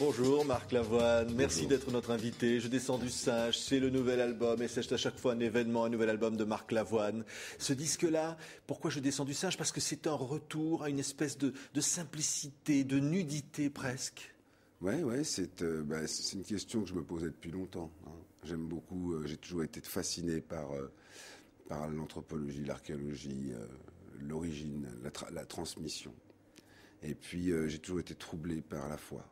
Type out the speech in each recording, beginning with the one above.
Bonjour Marc Lavoine, merci Bonjour. d'être notre invité. Je descends du singe, c'est le nouvel album et c'est à chaque fois un événement, un nouvel album de Marc Lavoine. Ce disque-là, pourquoi je descends du singe? Parce que c'est un retour à une espèce de simplicité, de nudité presque. Ouais, c'est une question que je me posais depuis longtemps. J'aime beaucoup, j'ai toujours été fasciné par l'anthropologie, l'archéologie, l'origine, la transmission. Et puis j'ai toujours été troublé par la foi.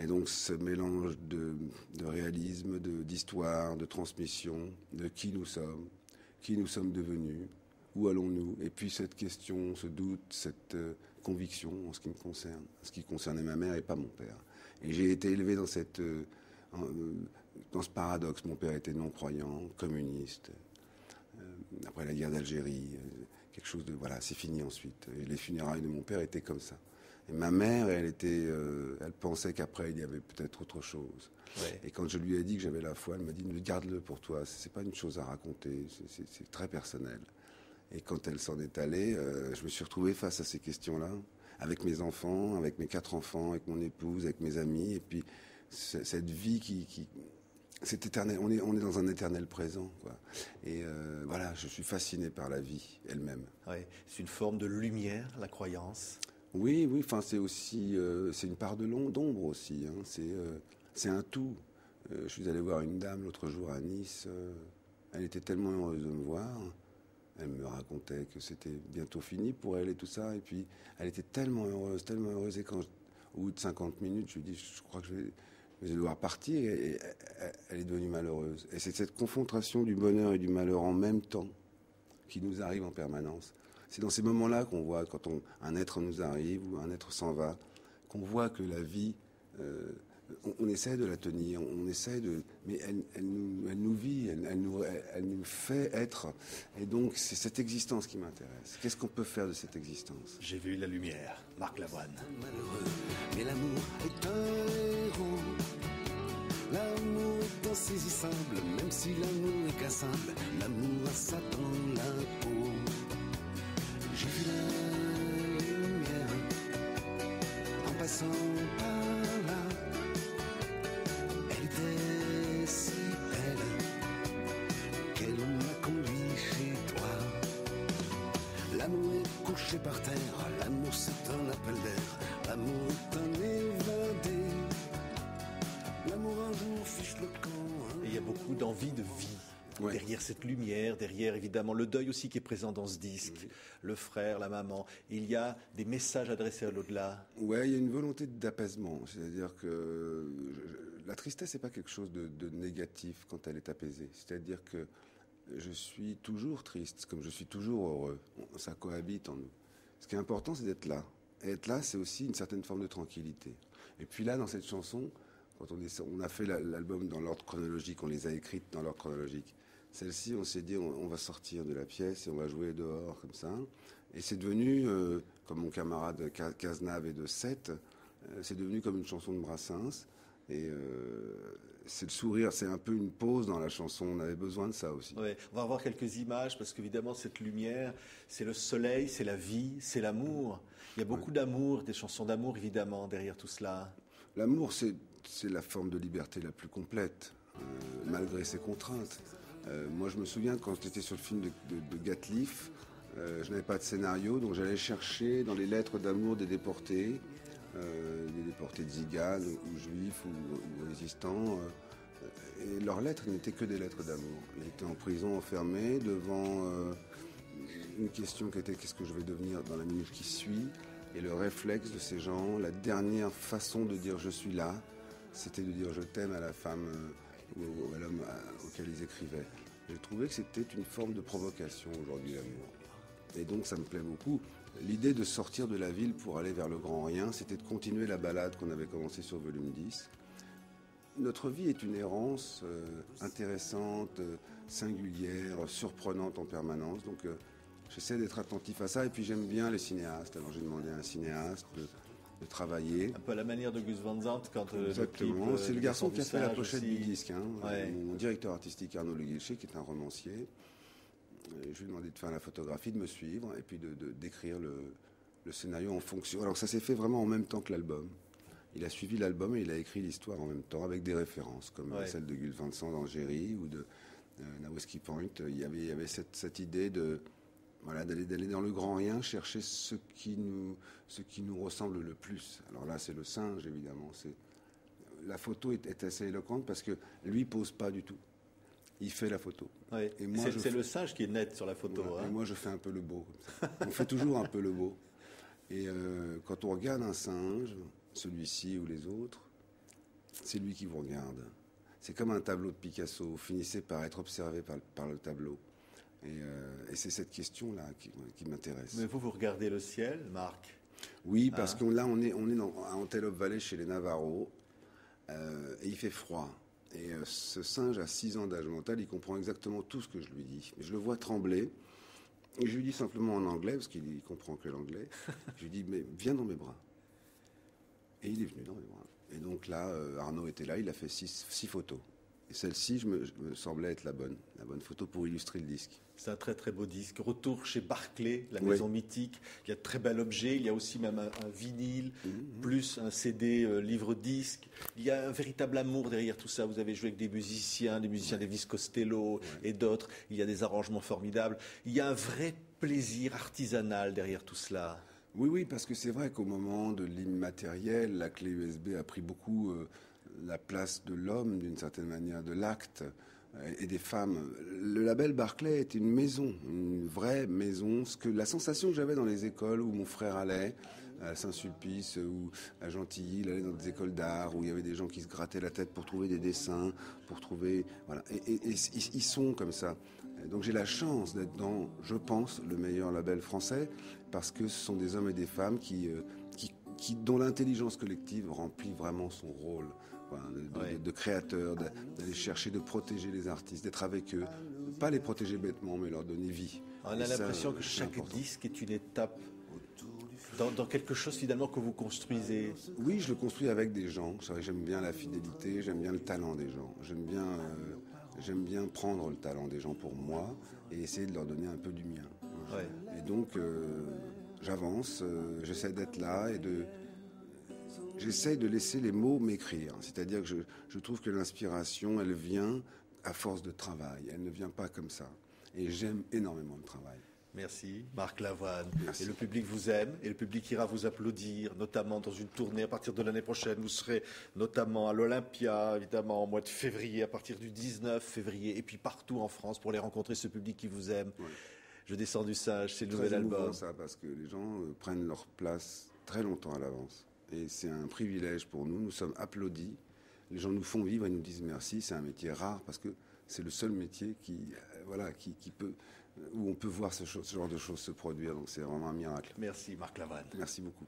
Et donc ce mélange de réalisme, d'histoire, de transmission, de qui nous sommes devenus, où allons-nous, et puis cette question, ce doute, cette conviction en ce qui me concerne, ce qui concernait ma mère et pas mon père. Et j'ai été élevé dans ce paradoxe. Mon père était non-croyant, communiste. Après la guerre d'Algérie, quelque chose de... Voilà, c'est fini ensuite. Et les funérailles de mon père étaient comme ça. Et ma mère, elle pensait qu'après, il y avait peut-être autre chose. Ouais. Et quand je lui ai dit que j'avais la foi, elle m'a dit, garde-le pour toi, c'est pas une chose à raconter, c'est très personnel. Et quand elle s'en est allée, je me suis retrouvé face à ces questions-là, avec mes enfants, avec mes 4 enfants, avec mon épouse, avec mes amis, et puis cette vie c'est éternel. On est dans un éternel présent, quoi. Et voilà, je suis fasciné par la vie elle-même. Ouais, c'est une forme de lumière, la croyance. Oui. Enfin, c'est aussi, c'est une part d'ombre aussi. Hein. C'est un tout. Je suis allé voir une dame l'autre jour à Nice. Elle était tellement heureuse de me voir. Elle me racontait que c'était bientôt fini pour elle et tout ça. Et puis, elle était tellement heureuse. Et quand, au bout de 50 minutes, je lui ai dit, je crois que je vais devoir partir. Et elle est devenue malheureuse. Et c'est cette confrontation du bonheur et du malheur en même temps qui nous arrive en permanence. C'est dans ces moments-là qu'on voit, quand un être nous arrive ou un être s'en va, qu'on voit que la vie, on essaie de la tenir, mais elle nous vit, elle nous fait être. Et donc, c'est cette existence qui m'intéresse. Qu'est-ce qu'on peut faire de cette existence? J'ai vu la lumière, Marc Lavoine. Malheureux, mais l'amour est un héros. L'amour est insaisissable, même si l'amour est cassable. L'amour a Satan la peau. J'ai vu la lumière en passant par là. Elle était si belle qu'elle m'a conduit chez toi. L'amour est couché par terre, l'amour c'est un appel d'air, l'amour est un évadé. L'amour un jour fiche le camp. Et il y a beaucoup d'envie de vie. Ouais. Derrière cette lumière, derrière évidemment le deuil aussi qui est présent dans ce disque, oui. Le frère, la maman, il y a des messages adressés à l'au-delà. Ouais, il y a une volonté d'apaisement, c'est-à-dire que la tristesse n'est pas quelque chose de négatif quand elle est apaisée, c'est-à-dire que je suis toujours triste comme je suis toujours heureux, ça cohabite en nous. Ce qui est important, c'est d'être là. Et être là, c'est aussi une certaine forme de tranquillité. Et puis là, dans cette chanson, quand on a fait l'album dans l'ordre chronologique, on les a écrites dans l'ordre chronologique. Celle-ci, on s'est dit, on va sortir de la pièce et on va jouer dehors, comme ça. Et c'est devenu, comme mon camarade Cazenave et de Sète, c'est devenu comme une chanson de Brassens. Et c'est le sourire, c'est un peu une pause dans la chanson. On avait besoin de ça aussi. Ouais, on va avoir quelques images parce qu'évidemment cette lumière, c'est le soleil, c'est la vie, c'est l'amour. Il y a beaucoup d'amour, des chansons d'amour évidemment derrière tout cela. L'amour, c'est la forme de liberté la plus complète, malgré ses contraintes. Moi, je me souviens quand j'étais sur le film de Gatliff, je n'avais pas de scénario, donc j'allais chercher dans les lettres d'amour des déportés de Zigan, ou juifs, ou résistants. Et leurs lettres n'étaient que des lettres d'amour. Ils étaient en prison, enfermés, devant une question qui était qu'est-ce que je vais devenir dans la minute qui suit. Et le réflexe de ces gens, la dernière façon de dire je suis là, c'était de dire je t'aime à la femme ou à l'homme auquel ils écrivaient. J'ai trouvé que c'était une forme de provocation aujourd'hui, l'amour. Et donc ça me plaît beaucoup. L'idée de sortir de la ville pour aller vers le grand rien, c'était de continuer la balade qu'on avait commencée sur volume 10. Notre vie est une errance intéressante, singulière, surprenante en permanence. Donc j'essaie d'être attentif à ça. Et puis j'aime bien les cinéastes. Alors j'ai demandé à un cinéaste de travailler. Un peu à la manière de Gus Van Sant quand exactement. C'est le garçon qui a fait la pochette aussi. Du disque. Hein. Ouais. Mon directeur artistique Arnaud Le Guilcher, qui est un romancier. Et je lui ai demandé de faire la photographie, de me suivre et puis d'écrire le scénario en fonction. Alors ça s'est fait vraiment en même temps que l'album. il a suivi l'album et il a écrit l'histoire en même temps avec des références comme celle de Gus Van Sant dans Jerry ou de Nawesky Point. Il y avait cette idée de d'aller dans le grand rien, chercher ce qui nous ressemble le plus. Alors là, c'est le singe, évidemment. La photo est assez éloquente parce que lui pose pas du tout. Il fait la photo. Ouais. Et moi, c'est le singe qui est net sur la photo. Voilà. Hein. Et moi, je fais un peu le beau. Comme ça. On fait toujours un peu le beau. Et quand on regarde un singe, celui-ci ou les autres, c'est lui qui vous regarde. C'est comme un tableau de Picasso. Vous finissez par être observé par le tableau. Et c'est cette question-là qui m'intéresse. Mais vous regardez le ciel, Marc? Oui, parce que là, on est à Antelope Valley chez les Navarros, et il fait froid. Et ce singe a 6 ans d'âge mental, il comprend exactement tout ce que je lui dis. Je le vois trembler, et je lui dis simplement en anglais, parce qu'il comprend que l'anglais, je lui dis, mais viens dans mes bras. Et il est venu dans mes bras. Et donc là, Arnaud était là, il a fait 6 photos. Et celle-ci, me semblait être la bonne photo pour illustrer le disque. C'est un très très beau disque. Retour chez Barclay, la maison mythique. Il y a de très bel objet. Il y a aussi même un vinyle, plus un CD livre-disque. Il y a un véritable amour derrière tout ça. Vous avez joué avec des musiciens d'Elvis Costello et d'autres. Il y a des arrangements formidables. Il y a un vrai plaisir artisanal derrière tout cela. Oui, parce que c'est vrai qu'au moment de l'immatériel, la clé USB a pris beaucoup la place de l'homme, d'une certaine manière, de l'acte et des femmes. Le label Barclay était une maison, une vraie maison. La sensation que j'avais dans les écoles où mon frère allait, à Saint-Sulpice ou à Gentilly, il allait dans des écoles d'art où il y avait des gens qui se grattaient la tête pour trouver des dessins, pour trouver... Voilà. Et ils sont comme ça. Donc j'ai la chance d'être dans, je pense, le meilleur label français parce que ce sont des hommes et des femmes dont l'intelligence collective remplit vraiment son rôle. Voilà, de créateurs, d'aller chercher, de protéger les artistes, d'être avec eux, pas les protéger bêtement, mais leur donner vie. On a l'impression que chaque disque est une étape dans quelque chose finalement que vous construisez. Oui, je le construis avec des gens. J'aime bien la fidélité, j'aime bien le talent des gens. J'aime bien prendre le talent des gens pour moi et essayer de leur donner un peu du mien. Ouais. Et donc, j'avance, j'essaie d'être là et j'essaie de laisser les mots m'écrire. C'est-à-dire que je trouve que l'inspiration, elle vient à force de travail. Elle ne vient pas comme ça. Et j'aime énormément le travail. Merci, Marc Lavoine. Merci. Et le public vous aime, et le public ira vous applaudir, notamment dans une tournée à partir de l'année prochaine. Vous serez notamment à l'Olympia, évidemment, au mois de février, à partir du 19 février, et puis partout en France pour les rencontrer, ce public qui vous aime. Ouais. Je descends du singe, c'est le nouvel album. C'est ça, parce que les gens prennent leur place très longtemps à l'avance. Et c'est un privilège pour nous. Nous sommes applaudis. Les gens nous font vivre et nous disent merci. C'est un métier rare parce que c'est le seul métier où on peut voir ce genre de choses se produire. Donc c'est vraiment un miracle. Merci Marc Lavoine. Merci beaucoup.